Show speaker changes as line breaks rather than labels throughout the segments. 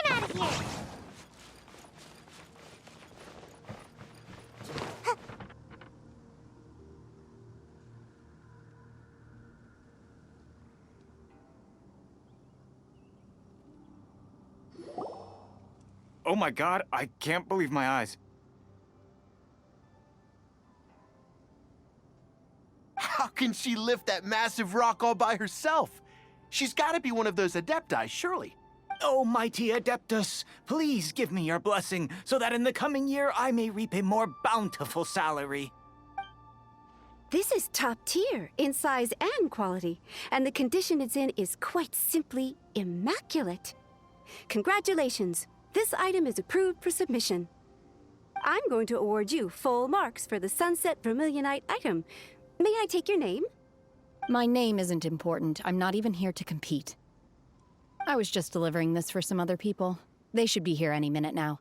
I'm out of here!
Oh my god, I can't believe my eyes.
How can she lift that massive rock all by herself? She's gotta be one of those Adepti, surely.
Oh, mighty Adeptus, please give me your blessing so that in the coming year I may reap a more bountiful salary.
This is top tier in size and quality, and the condition it's in is quite simply immaculate. Congratulations, this item is approved for submission. I'm going to award you full marks for the Sunset Vermilionite item. May I take your name?
My name isn't important. I'm not even here to compete. I was just delivering this for some other people. They should be here any minute now.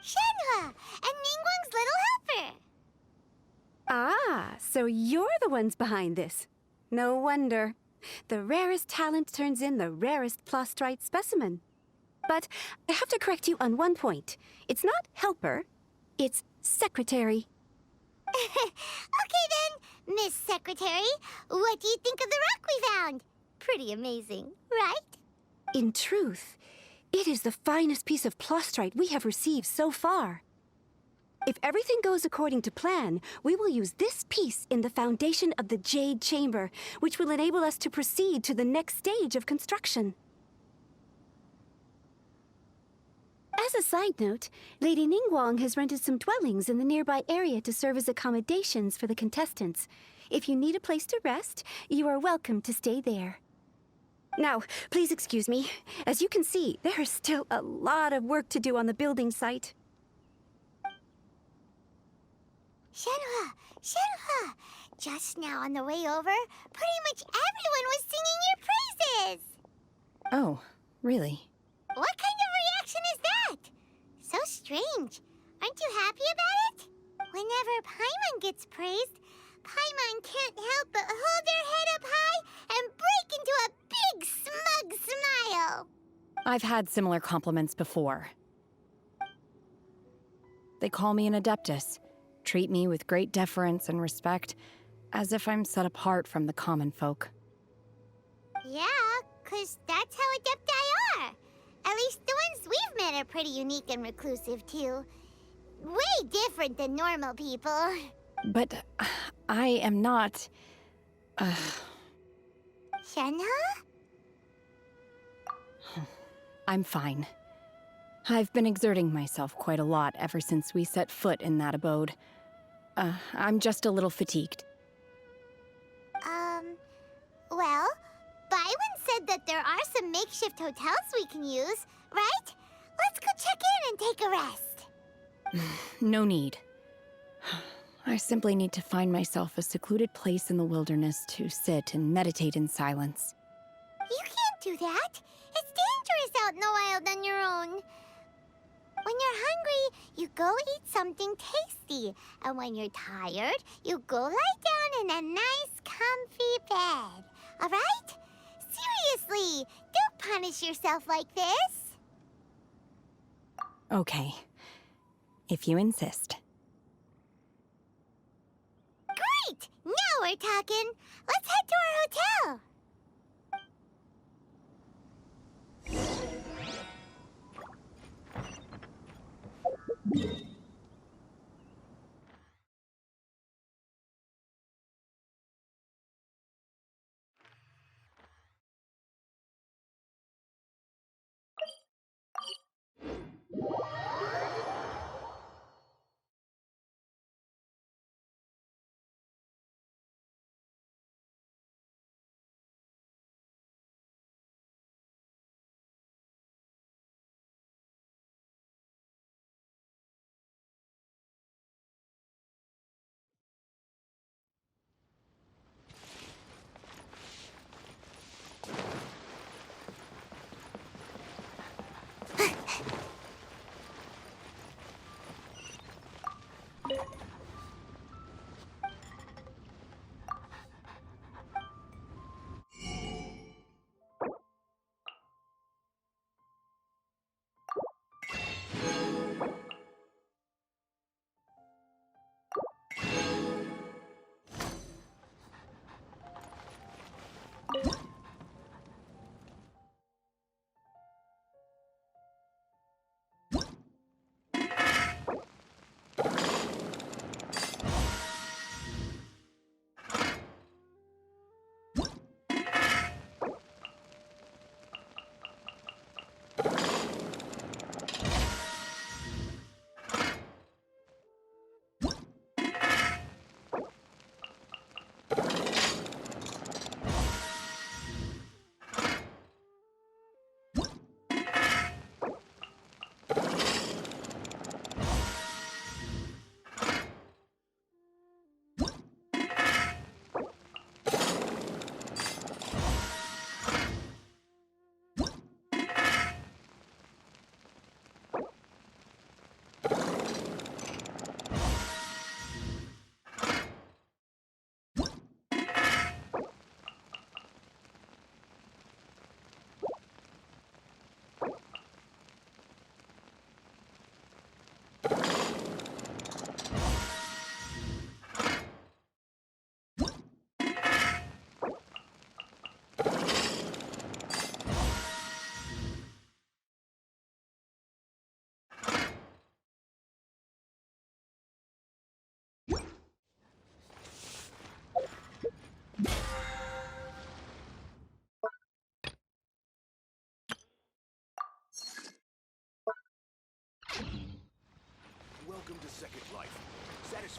Shenhua! And Ningguang's little helper!
Ah, so you're the ones behind this. No wonder. The rarest talent turns in the rarest plastrite specimen. But I have to correct you on one point. It's not helper, it's secretary.
Okay then, Miss Secretary, what do you think of the rock we found? Pretty amazing, right?
In truth, it is the finest piece of plastrite we have received so far. If everything goes according to plan, we will use this piece in the foundation of the Jade Chamber, which will enable us to proceed to the next stage of construction. As a side note, Lady Ningguang has rented some dwellings in the nearby area to serve as accommodations for the contestants. If you need a place to rest, you are welcome to stay there. Now, please excuse me. As you can see, there is still a lot of work to do on the building site.
Shenhua! Shenhua! Just now on the way over, pretty much everyone was singing your praises!
Oh, really?
What kind of reaction is that? So strange. Aren't you happy about it? Whenever Paimon gets praised, Paimon can't help but hold their head up high and break into a big smug smile.
I've had similar compliments before. They call me an Adeptus, treat me with great deference and respect, as if I'm set apart from the common folk.
Yeah, 'cause that's how Adepti are. At least the ones we've met are pretty unique and reclusive, too. Way different than normal people.
But I am not...
Shenhua?
I'm fine. I've been exerting myself quite a lot ever since we set foot in that abode. I'm just a little fatigued.
Well, Byron said that there are some makeshift hotels we can use, right? Let's go check in and take a rest.
No need. I simply need to find myself a secluded place in the wilderness to sit and meditate in silence.
You can't do that. It's dangerous out in the wild on your own. When you're hungry, you go eat something tasty. And when you're tired, you go lie down in a nice, comfy bed. All right? Seriously, don't punish yourself like this.
Okay. If you insist.
Great! Now we're talking. Let's head to our hotel.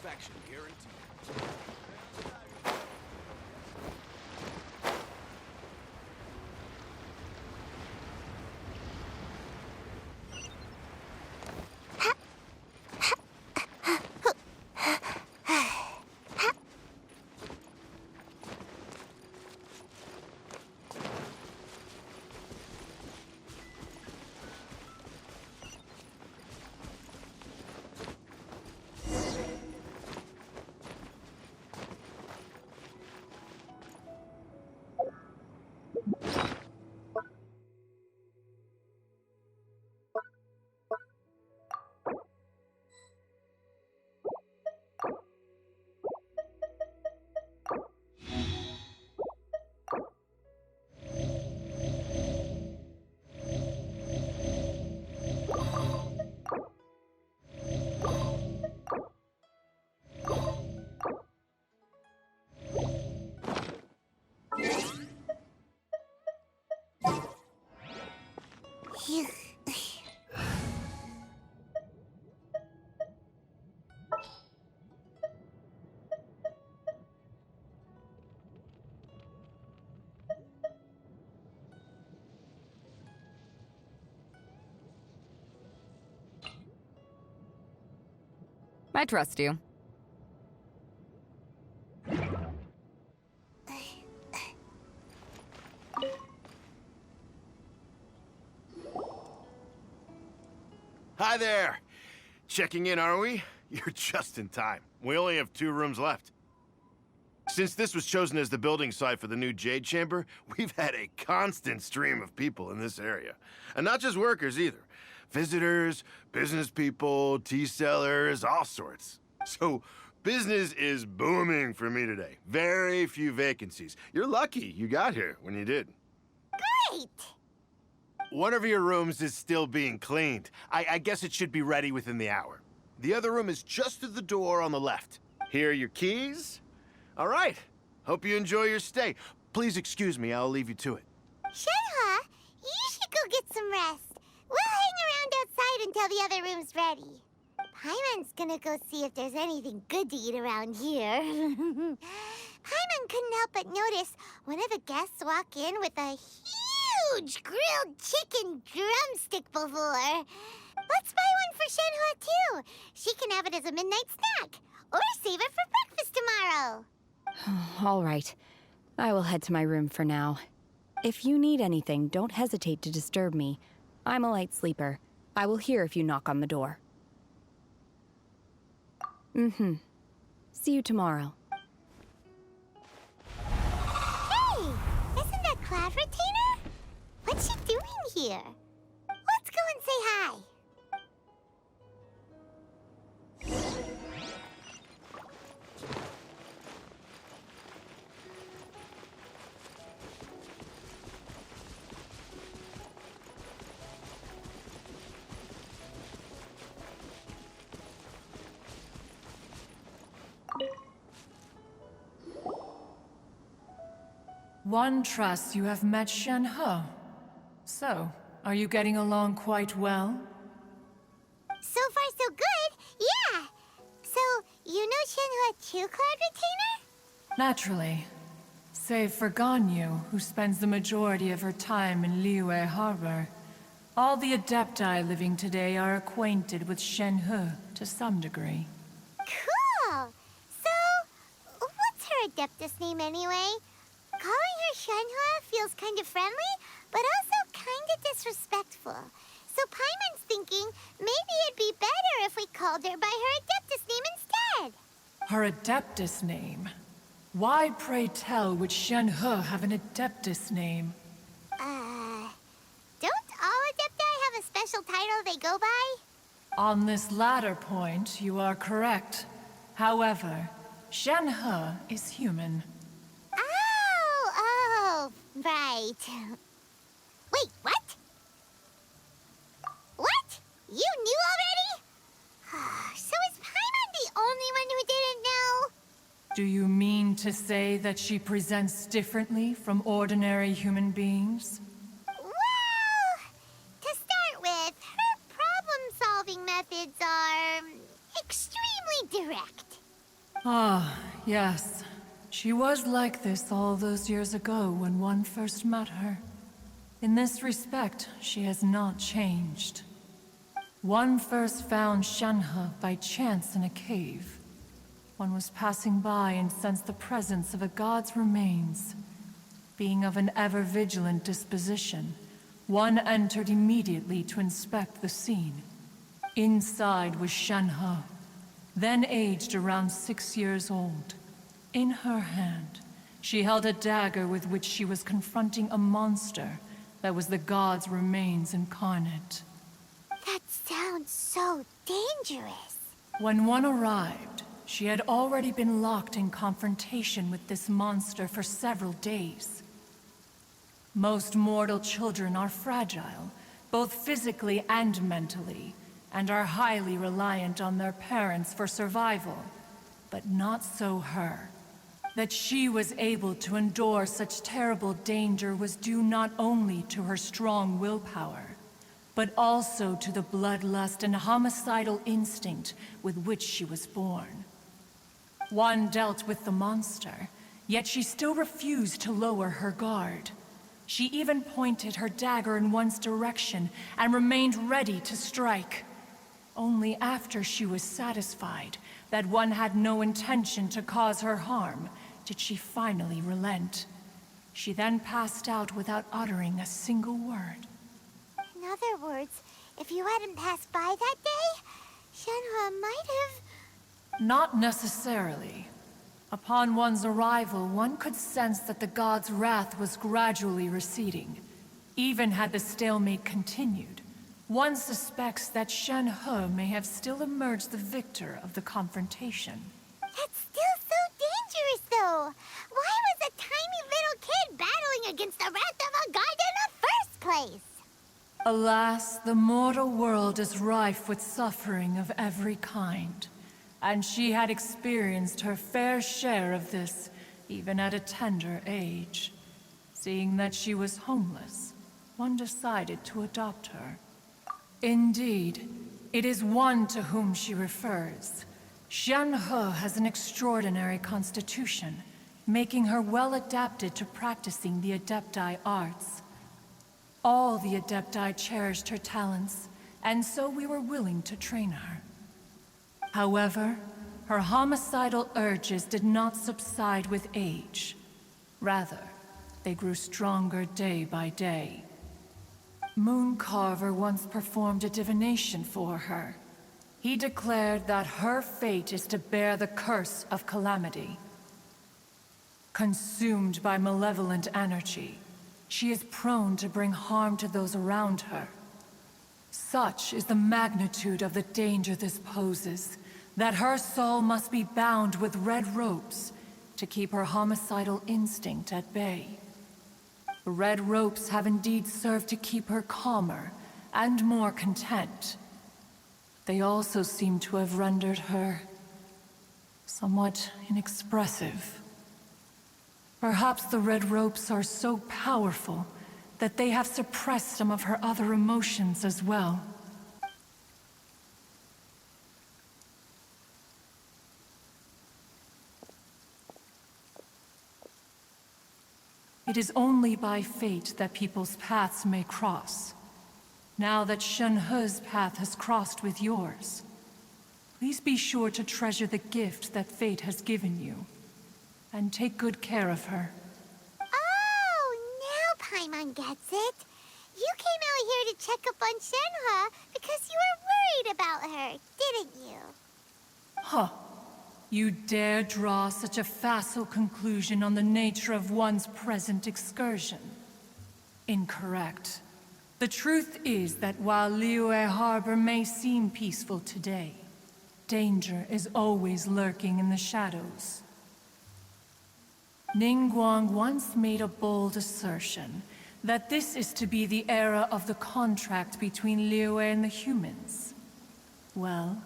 satisfaction guaranteed.
Phew.
I trust you.
Hi there! Checking in, are we? You're just in time. We only have 2 rooms left. Since this was chosen as the building site for the new Jade Chamber, we've had a constant stream of people in this area. And not just workers either. Visitors, business people, tea sellers, all sorts. So, business is booming for me today. Very few vacancies. You're lucky you got here when you did.
Great!
One of your rooms is still being cleaned. I guess it should be ready within the hour. The other room is just through the door on the left. Here are your keys. All right. Hope you enjoy your stay. Please excuse me, I'll leave you to it.
Shenhua, you should go get some rest. We'll hang around outside until the other room's ready. Paimon's gonna go see if there's anything good to eat around here. Paimon couldn't help but notice one of the guests walk in with a huge grilled chicken drumstick before. Let's buy one for Shenhua, too. She can have it as a midnight snack. Or save it for breakfast tomorrow.
All right. I will head to my room for now. If you need anything, don't hesitate to disturb me. I'm a light sleeper. I will hear if you knock on the door. Mm-hmm. See you tomorrow.
Hey! Isn't that Cloud Retainer? What's she doing here? Let's go and say hi.
One trusts you have met Shenhe. So, are you getting along quite well?
So far, so good. Yeah. So, you know Shenhua too, Cloud Retainer?
Naturally. Save for Ganyu, who spends the majority of her time in Liyue Harbor. All the Adepti living today are acquainted with Shenhe to some degree.
Cool. So, what's her Adeptus name anyway? Calling her Shenhua feels kind of friendly, but also kind of disrespectful. So Paimon's thinking maybe it'd be better if we called her by her Adeptus name instead.
Her Adeptus name? Why, pray tell, would Shenhe have an Adeptus name?
Don't all Adepti have a special title they go by?
On this latter point, you are correct. However, Shenhe is human.
Oh, right. Wait, what? What? You knew already? So is Paimon the only one who didn't know?
Do you mean to say that she presents differently from ordinary human beings?
Well, to start with, her problem-solving methods are extremely direct.
Ah, yes. She was like this all those years ago when one first met her. In this respect, she has not changed. One first found Shenhe by chance in a cave. One was passing by and sensed the presence of a god's remains. Being of an ever-vigilant disposition, one entered immediately to inspect the scene. Inside was Shenhe, then aged around 6 years old. In her hand, she held a dagger with which she was confronting a monster that was the god's remains incarnate.
That sounds so dangerous.
When one arrived, she had already been locked in confrontation with this monster for several days. Most mortal children are fragile, both physically and mentally, and are highly reliant on their parents for survival. But not so her. That she was able to endure such terrible danger was due not only to her strong willpower, but also to the bloodlust and homicidal instinct with which she was born. One dealt with the monster, yet she still refused to lower her guard. She even pointed her dagger in one's direction and remained ready to strike. Only after she was satisfied that one had no intention to cause her harm did she finally relent. She then passed out without uttering a single word.
In other words, if you hadn't passed by that day, Shenhe might have...
Not necessarily. Upon one's arrival, one could sense that the god's wrath was gradually receding. Even had the stalemate continued, one suspects that Shenhe may have still emerged the victor of the confrontation.
That's still so dangerous, though. Why was a tiny little kid battling against the wrath of a god in the first place?
Alas, the mortal world is rife with suffering of every kind. And she had experienced her fair share of this, even at a tender age. Seeing that she was homeless, one decided to adopt her. Indeed, it is one to whom she refers. Shenhe has an extraordinary constitution, making her well adapted to practicing the Adepti arts. All the Adepti cherished her talents, and so we were willing to train her. However, her homicidal urges did not subside with age. Rather, they grew stronger day by day. Mooncarver once performed a divination for her. He declared that her fate is to bear the curse of calamity. Consumed by malevolent energy, she is prone to bring harm to those around her. Such is the magnitude of the danger this poses, that her soul must be bound with red ropes to keep her homicidal instinct at bay. The red ropes have indeed served to keep her calmer and more content. They also seem to have rendered her somewhat inexpressive. Perhaps the red ropes are so powerful that they have suppressed some of her other emotions as well. It is only by fate that people's paths may cross. Now that Shenhe's path has crossed with yours, please be sure to treasure the gift that fate has given you, and take good care of her.
Oh, now Paimon gets it. You came out here to check up on Shenhe because you were worried about her, didn't you?
Huh. You dare draw such a facile conclusion on the nature of one's present excursion? Incorrect. The truth is that while Liyue Harbor may seem peaceful today, danger is always lurking in the shadows. Ningguang once made a bold assertion that this is to be the era of the contract between Liyue and the humans. Well,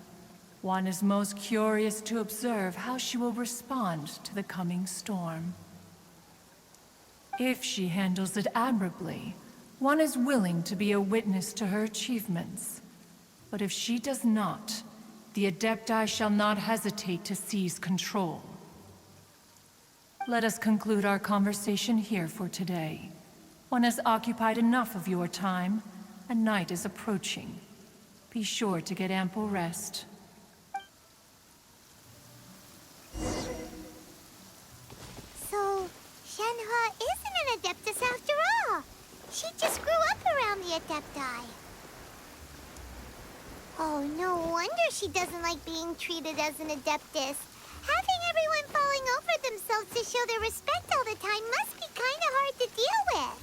one is most curious to observe how she will respond to the coming storm. If she handles it admirably, one is willing to be a witness to her achievements. But if she does not, the Adepti shall not hesitate to seize control. Let us conclude our conversation here for today. One has occupied enough of your time, and night is approaching. Be sure to get ample rest.
So, Shenhua isn't an Adeptus after all. She just grew up around the Adepti. Oh, no wonder she doesn't like being treated as an Adeptus. Having everyone falling over themselves to show their respect all the time must be kind of hard to deal with.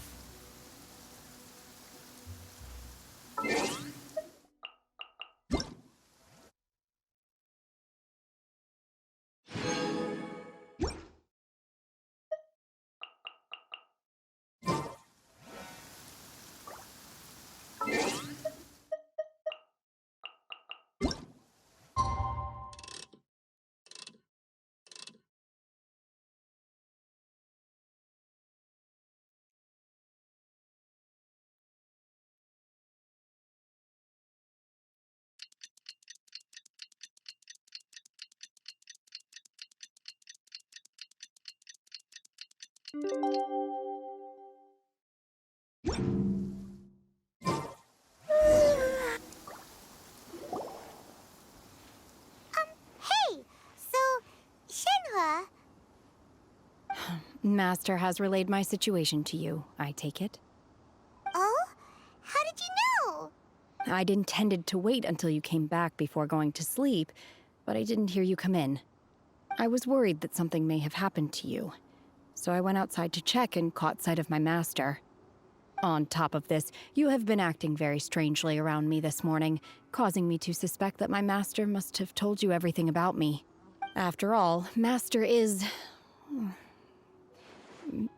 Hey, so, Shenhua,
Master has relayed my situation to you, I take it.
oh? How did you know?
I'd intended to wait until you came back before going to sleep, but I didn't hear you come in. I was worried that something may have happened to you, so I went outside to check and caught sight of my master. On top of this, you have been acting very strangely around me this morning, causing me to suspect that my master must have told you everything about me. After all, Master is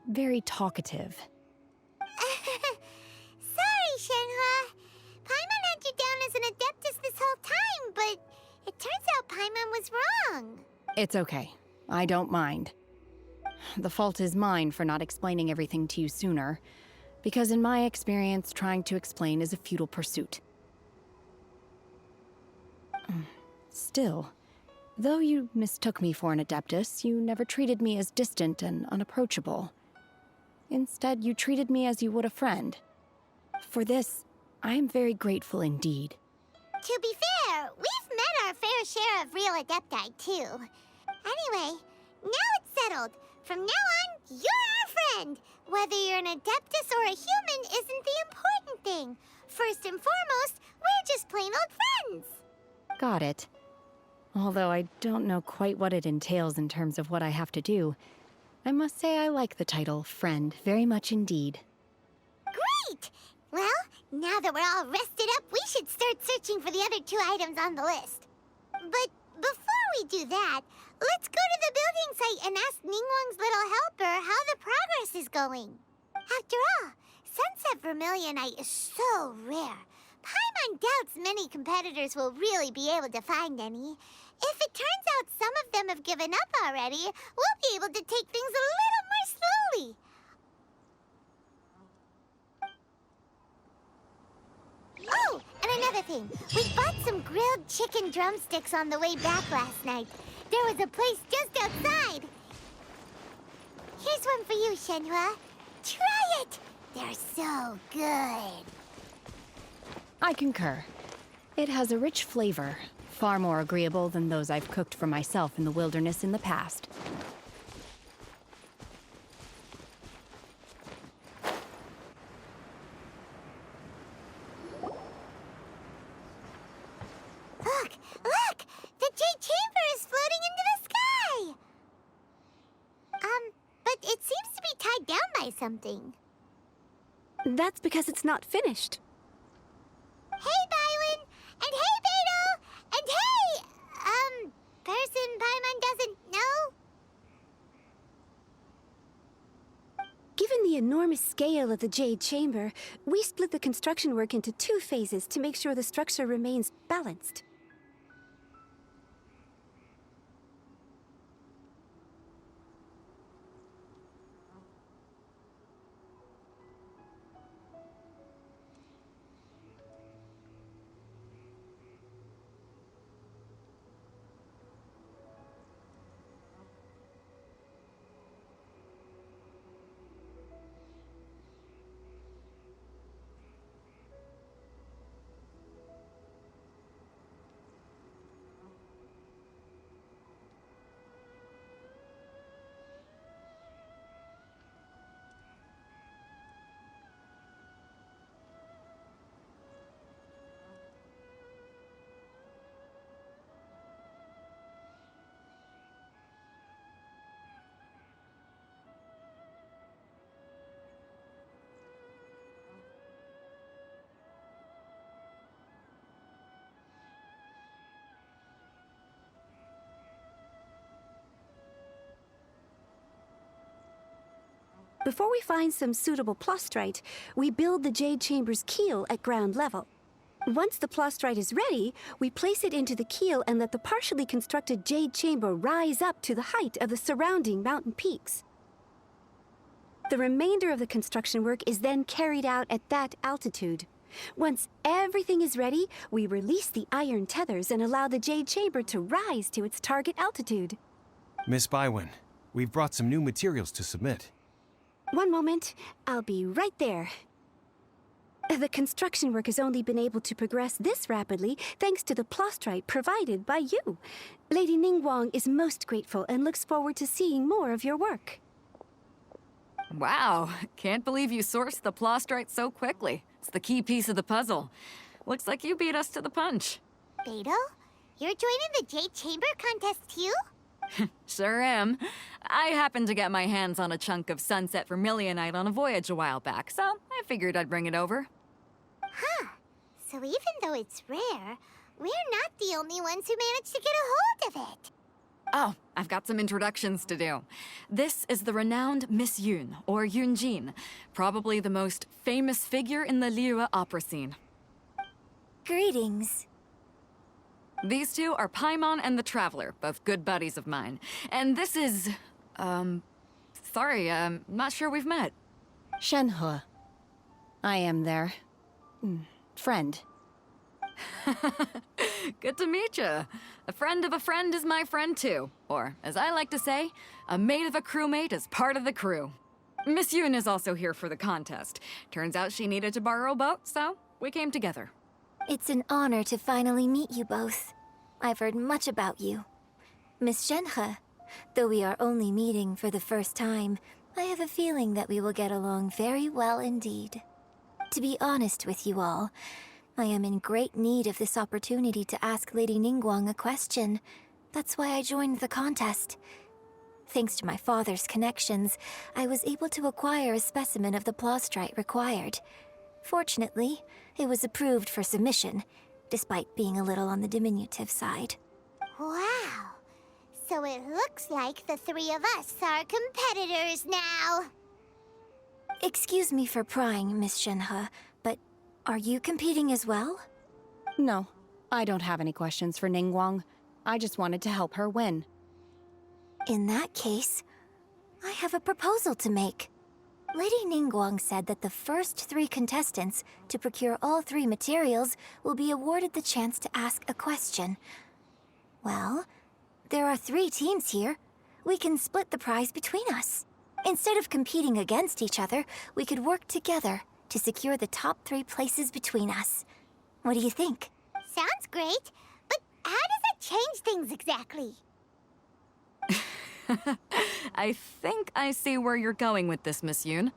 very talkative.
Sorry, Shenhua. Paimon had you down as an Adeptus this whole time, but it turns out Paimon was wrong.
It's okay. I don't mind. The fault is mine for not explaining everything to you sooner, because in my experience, trying to explain is a futile pursuit. Still, though you mistook me for an Adeptus, you never treated me as distant and unapproachable. Instead, you treated me as you would a friend. For this, I am very grateful indeed.
To be fair, we've met our fair share of real Adepti, too. Anyway, now it's settled. From now on, you're our friend. Whether you're an Adeptus or a human isn't the important thing. First and foremost, we're just plain old friends.
Got it. Although I don't know quite what it entails in terms of what I have to do, I must say I like the title Friend very much indeed.
Great! Well, now that we're all rested up, we should start searching for the other 2 items on the list. But before we do that, let's go to the building site and ask Ningguang's little helper how the progress is going. After all, Sunset Vermilionite is so rare. Paimon doubts many competitors will really be able to find any. If it turns out some of them have given up already, we'll be able to take things a little more slowly. Oh, and another thing. We bought some grilled chicken drumsticks on the way back last night. There was a place just outside. Here's one for you, Shenhua. Try it. They're so good.
I concur. It has a rich flavor, far more agreeable than those I've cooked for myself in the wilderness in the past.
Look, look! The Jade Chamber is floating into the sky! But it seems to be tied down by something.
That's because it's not finished.
Hey, Bywin! And hey, Beto! And hey, person Paimon doesn't know?
Given the enormous scale of the Jade Chamber, we split the construction work into 2 phases to make sure the structure remains balanced. Before we find some suitable plastrite, we build the Jade Chamber's keel at ground level. Once the plastrite is ready, we place it into the keel and let the partially constructed Jade Chamber rise up to the height of the surrounding mountain peaks. The remainder of the construction work is then carried out at that altitude. Once everything is ready, we release the iron tethers and allow the Jade Chamber to rise to its target altitude.
Miss Bywin, we've brought some new materials to submit.
One moment, I'll be right there. The construction work has only been able to progress this rapidly thanks to the plastrite provided by you. Lady Ningguang is most grateful and looks forward to seeing more of your work.
Wow, can't believe you sourced the plastrite so quickly. It's the key piece of the puzzle. Looks like you beat us to the punch.
Beto, you're joining the Jade Chamber contest too?
Sure am. I happened to get my hands on a chunk of sunset vermilionite on a voyage a while back, so I figured I'd bring it over.
Huh. So even though it's rare, we're not the only ones who managed to get a hold of it.
Oh, I've got some introductions to do. This is the renowned Miss Yun, or Yunjin, probably the most famous figure in the Liyue opera scene.
Greetings.
These two are Paimon and the Traveler, both good buddies of mine. And this is... sorry, not sure we've met.
Shenhe. I am their... friend.
Good to meet you. A friend of a friend is my friend too. Or, as I like to say, a mate of a crewmate is part of the crew. Miss Yun is also here for the contest. Turns out she needed to borrow a boat, so we came together.
It's an honor to finally meet you both. I've heard much about you. Miss Shenhe, though we are only meeting for the first time, I have a feeling that we will get along very well indeed. To be honest with you all, I am in great need of this opportunity to ask Lady Ningguang a question. That's why I joined the contest. Thanks to my father's connections, I was able to acquire a specimen of the plastrite required. Fortunately, it was approved for submission, despite being a little on the diminutive side.
Wow. So it looks like the three of us are competitors now.
Excuse me for prying, Miss Shenhe, but are you competing as well?
No, I don't have any questions for Ningguang. I just wanted to help her win.
In that case, I have a proposal to make. Lady Ningguang said that the first 3 contestants to procure all 3 materials will be awarded the chance to ask a question. Well, there are 3 teams here. We can split the prize between us. Instead of competing against each other, we could work together to secure the top 3 places between us. What do you think?
Sounds great, but how does it change things exactly?
I think I see where you're going with this, Miss Yun.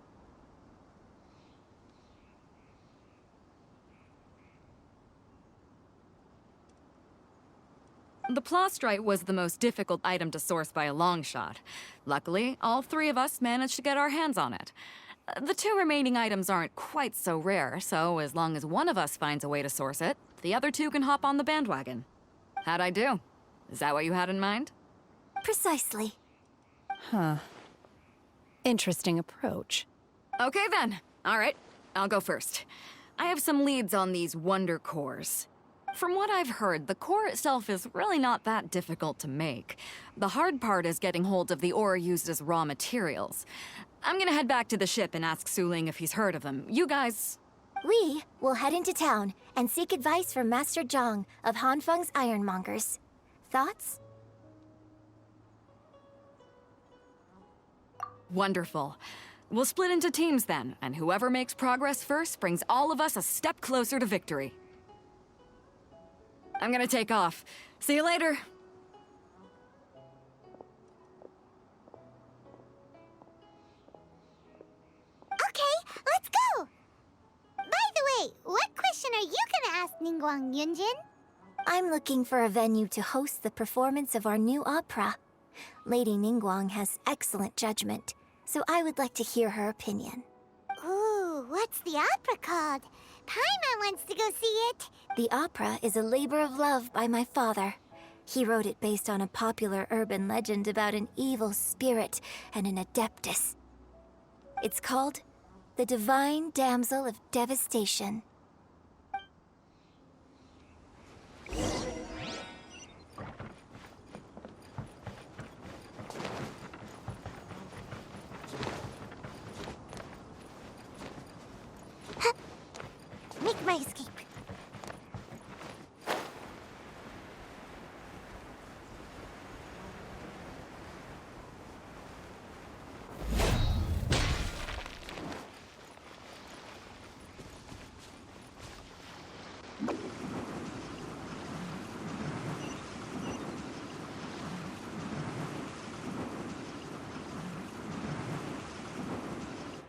The plastrite was the most difficult item to source by a long shot. Luckily, all 3 of us managed to get our hands on it. The 2 remaining items aren't quite so rare, so as long as one of us finds a way to source it, the other 2 can hop on the bandwagon. How'd I do? Is that what you had in mind?
Precisely.
Huh. Interesting approach.
Okay then. All right, I'll go first. I have some leads on these wonder cores. From what I've heard, the core itself is really not that difficult to make. The hard part is getting hold of the ore used as raw materials. I'm gonna head back to the ship and ask Suling if he's heard of them. You guys...
We will head into town and seek advice from Master Zhang of Hanfeng's Ironmongers. Thoughts?
Wonderful. We'll split into teams then, and whoever makes progress first brings all of us a step closer to victory. I'm gonna take off. See you later.
Okay, let's go! By the way, what question are you gonna ask Ningguang Yunjin?
I'm looking for a venue to host the performance of our new opera. Lady Ningguang has excellent judgment, so I would like to hear her opinion.
Ooh, what's the opera called? Paimon wants to go see it.
The opera is a labor of love by my father. He wrote it based on a popular urban legend about an evil spirit and an adeptus. It's called the Divine Damsel of Devastation.
Make my escape.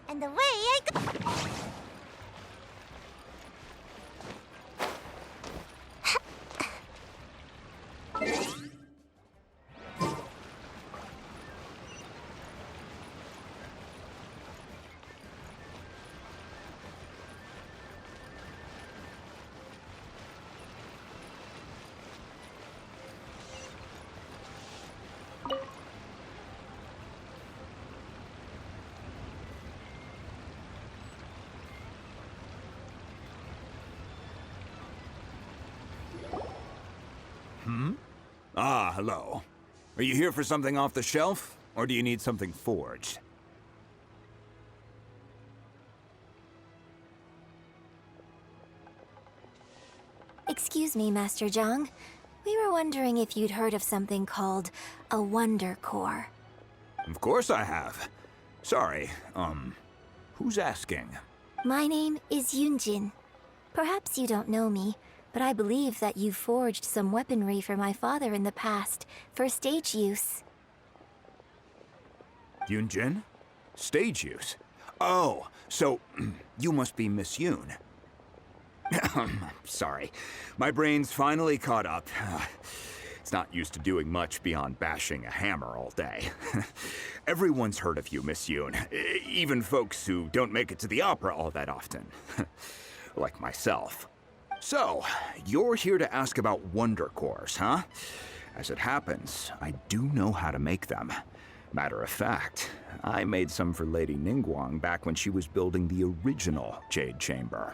And away I go.
Ah, hello. Are you here for something off the shelf, or do you need something forged?
Excuse me, Master Zhang. We were wondering if you'd heard of something called a Wonder Core.
Of course I have. Sorry, who's asking?
My name is Yunjin. Perhaps you don't know me, but I believe that you forged some weaponry for my father in the past, for stage use.
Yunjin? Stage use? Oh, so you must be Miss Yoon. Sorry, my brain's finally caught up. It's not used to doing much beyond bashing a hammer all day. Everyone's heard of you, Miss Yoon. Even folks who don't make it to the opera all that often. Like myself. So, you're here to ask about Wonder Cores, huh? As it happens, I do know how to make them. Matter of fact, I made some for Lady Ningguang back when she was building the original Jade Chamber.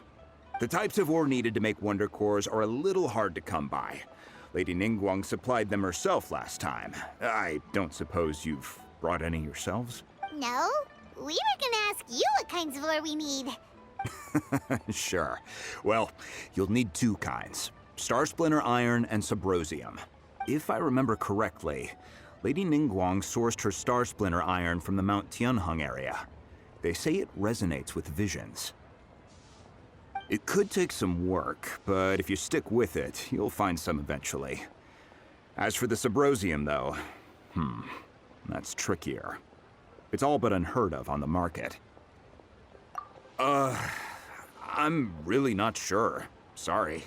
The types of ore needed to make Wonder Cores are a little hard to come by. Lady Ningguang supplied them herself last time. I don't suppose you've brought any yourselves?
No, we were gonna ask you what kinds of ore we need.
Sure. Well, you'll need two kinds. Star Splinter Iron and Subrosium. If I remember correctly, Lady Ningguang sourced her Star Splinter Iron from the Mount Tianheng area. They say it resonates with visions. It could take some work, but if you stick with it, you'll find some eventually. As for the Subrosium, though, that's trickier. It's all but unheard of on the market. I'm really not sure. Sorry.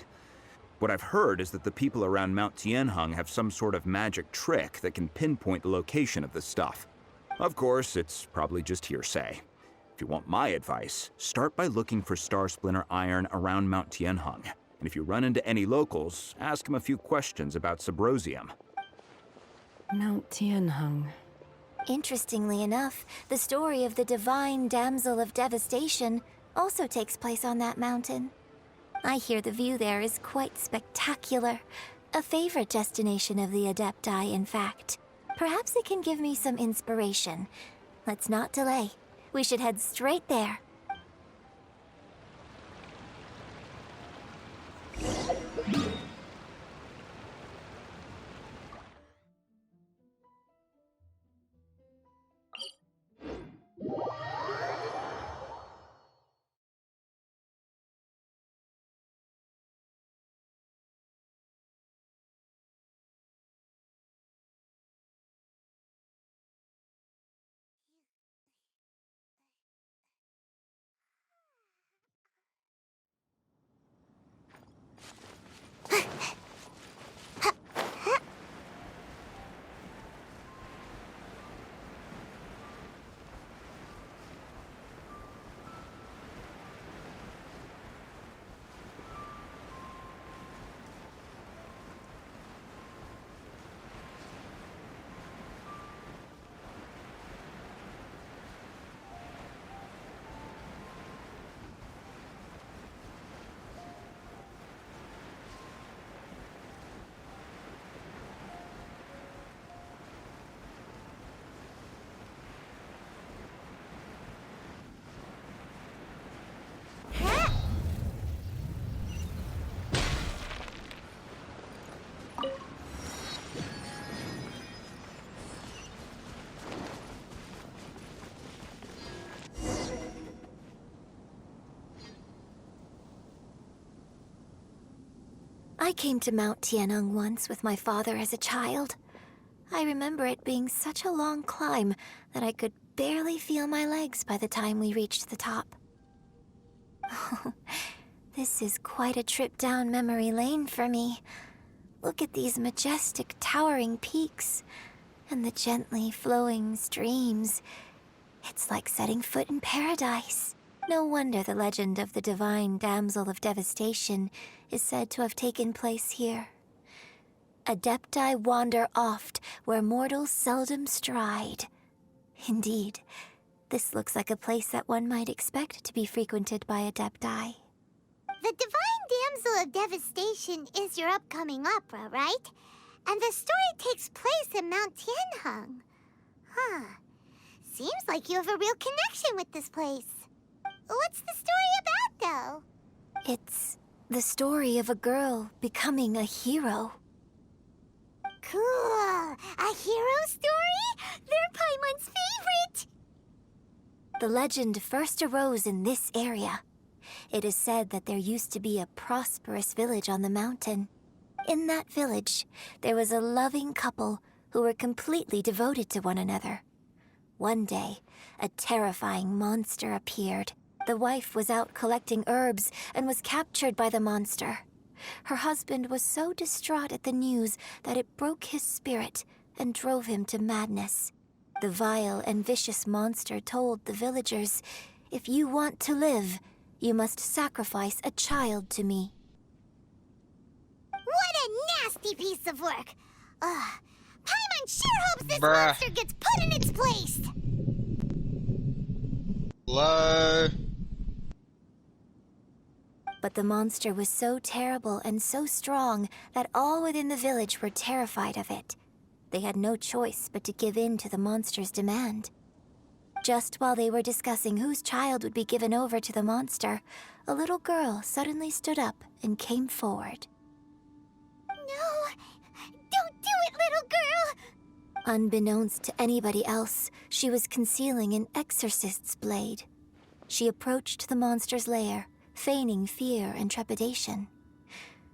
What I've heard is that the people around Mount Tianheng have some sort of magic trick that can pinpoint the location of the stuff. Of course, it's probably just hearsay. If you want my advice, start by looking for Star Splinter Iron around Mount Tianheng. And if you run into any locals, ask them a few questions about Subrosium.
Mount Tianheng.
Interestingly enough, the story of the Divine Damsel of Devastation also takes place on that mountain. I hear the view there is quite spectacular. A favorite destination of the Adepti, in fact. Perhaps it can give me some inspiration. Let's not delay. We should head straight there. I came to Mount Tianeng once with my father as a child. I remember it being such a long climb that I could barely feel my legs by the time we reached the top. Oh, this is quite a trip down memory lane for me. Look at these majestic, towering peaks and the gently flowing streams. It's like setting foot in paradise. No wonder the legend of the divine damsel of devastation is said to have taken place here. Adepti wander oft where mortals seldom stride. Indeed, this looks like a place that one might expect to be frequented by Adepti.
The Divine Damsel of Devastation is your upcoming opera, right? And the story takes place in Mount Tianheng. Huh. Seems like you have a real connection with this place. What's the story about, though?
It's the story of a girl becoming a hero.
Cool. A hero story? They're Paimon's favorite!
The legend first arose in this area. It is said that there used to be a prosperous village on the mountain. In that village, there was a loving couple who were completely devoted to one another. One day, a terrifying monster appeared. The wife was out collecting herbs and was captured by the monster. Her husband was so distraught at the news that it broke his spirit and drove him to madness. The vile and vicious monster told the villagers, "If you want to live, you must sacrifice a child to me."
What a nasty piece of work! Paimon sure hopes this
Bruh.
monster gets put in its place!
What?
But the monster was so terrible and so strong that all within the village were terrified of it. They had no choice but to give in to the monster's demand. Just while they were discussing whose child would be given over to the monster, a little girl suddenly stood up and came forward.
No! Don't do it, little girl!
Unbeknownst to anybody else, she was concealing an exorcist's blade. She approached the monster's lair, feigning fear and trepidation.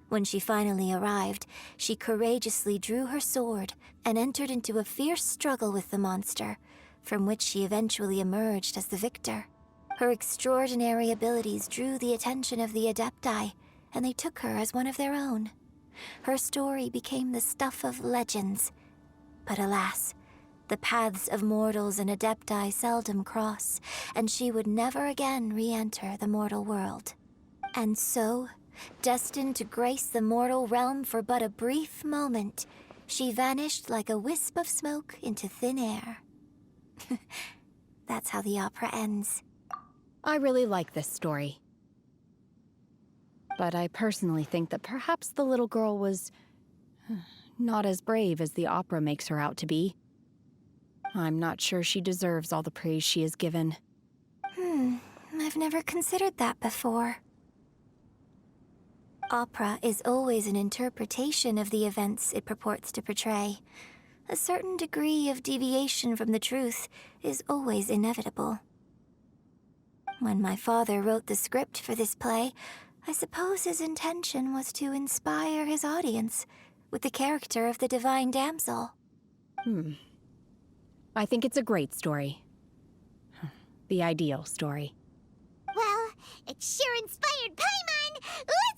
When she finally arrived, she courageously drew her sword and entered into a fierce struggle with the monster, from which she eventually emerged as the victor. Her extraordinary abilities drew the attention of the Adepti, and they took her as one of their own. Her story became the stuff of legends. But alas, the paths of mortals and Adepti seldom cross, and she would never again re-enter the mortal world. And so, destined to grace the mortal realm for but a brief moment, she vanished like a wisp of smoke into thin air. That's how the opera ends.
I really like this story. But I personally think that perhaps the little girl was not as brave as the opera makes her out to be. I'm not sure she deserves all the praise she is given.
I've never considered that before. Opera is always an interpretation of the events it purports to portray. A certain degree of deviation from the truth is always inevitable. When my father wrote the script for this play, I suppose his intention was to inspire his audience with the character of the Divine Damsel.
I think it's a great story. The ideal story.
Well, it sure inspired Paimon! Let's